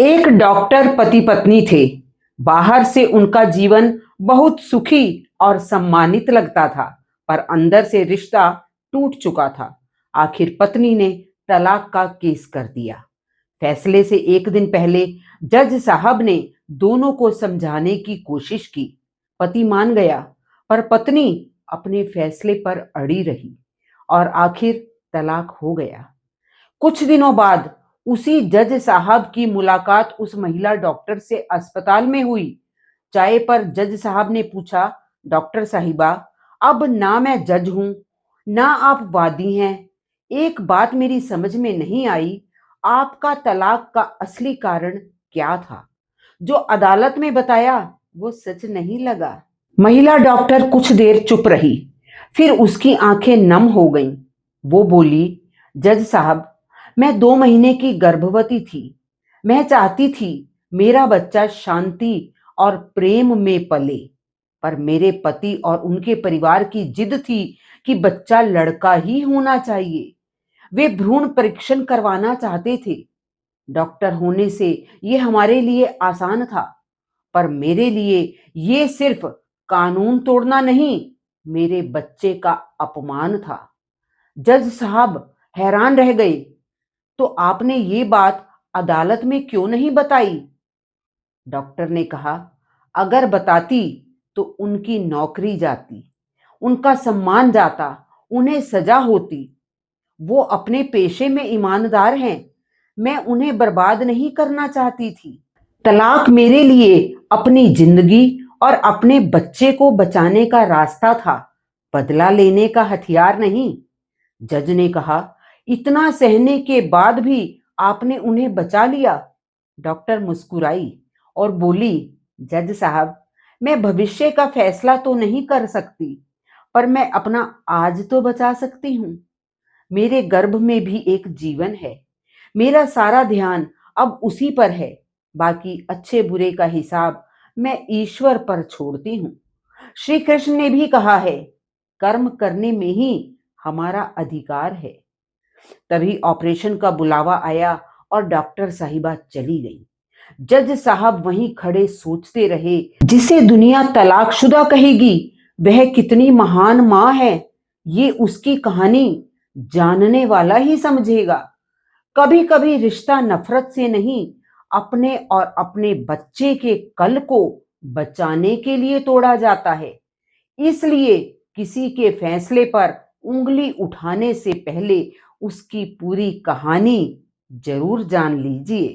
एक डॉक्टर पति पत्नी थे। बाहर से उनका जीवन बहुत सुखी और सम्मानित लगता था, पर अंदर से रिश्ता टूट चुका था। आखिर पत्नी ने तलाक का केस कर दिया। फैसले से एक दिन पहले जज साहब ने दोनों को समझाने की कोशिश की। पति मान गया, पर पत्नी अपने फैसले पर अड़ी रही और आखिर तलाक हो गया। कुछ दिनों बाद उसी जज साहब की मुलाकात उस महिला डॉक्टर से अस्पताल में हुई। चाय पर जज साहब ने पूछा, डॉक्टर साहिबा, अब ना मैं जज हूं, ना आप वादी हैं। एक बात मेरी समझ में नहीं आई, आपका तलाक का असली कारण क्या था? जो अदालत में बताया वो सच नहीं लगा। महिला डॉक्टर कुछ देर चुप रही, फिर उसकी आंखें नम हो गईं। वो बोली, जज साहब, मैं 2 महीने की गर्भवती थी। मैं चाहती थी मेरा बच्चा शांति और प्रेम में पले, पर मेरे पति और उनके परिवार की जिद थी कि बच्चा लड़का ही होना चाहिए। वे भ्रूण परीक्षण करवाना चाहते थे। डॉक्टर होने से ये हमारे लिए आसान था, पर मेरे लिए ये सिर्फ कानून तोड़ना नहीं, मेरे बच्चे का अपमान था। जज साहब हैरान रह गए। तो आपने ये बात अदालत में क्यों नहीं बताई? डॉक्टर ने कहा, अगर बताती तो उनकी नौकरी जाती, उनका सम्मान जाता, उन्हें सजा होती। वो अपने पेशे में ईमानदार हैं। मैं उन्हें बर्बाद नहीं करना चाहती थी। तलाक मेरे लिए अपनी जिंदगी और अपने बच्चे को बचाने का रास्ता था, बदला लेने का हथियार नहीं। जज ने कहा, इतना सहने के बाद भी आपने उन्हें बचा लिया। डॉक्टर मुस्कुराई और बोली, जज साहब, मैं भविष्य का फैसला तो नहीं कर सकती, पर मैं अपना आज तो बचा सकती हूँ। मेरे गर्भ में भी एक जीवन है। मेरा सारा ध्यान अब उसी पर है। बाकी अच्छे बुरे का हिसाब मैं ईश्वर पर छोड़ती हूँ। श्री कृष्ण ने भी कहा है, कर्म करने में ही हमारा अधिकार है। तभी ऑपरेशन का बुलावा आया और डॉक्टर साहिबा चली गई। जज साहब वहीं खड़े सोचते रहे, जिसे दुनिया तलाकशुदा कहेगी वह कितनी महान मां है, ये उसकी कहानी जानने वाला ही समझेगा। कभी कभी रिश्ता नफरत से नहीं, अपने और अपने बच्चे के कल को बचाने के लिए तोड़ा जाता है। इसलिए किसी के फैसले पर उंगली उठाने से पहले उसकी पूरी कहानी जरूर जान लीजिए।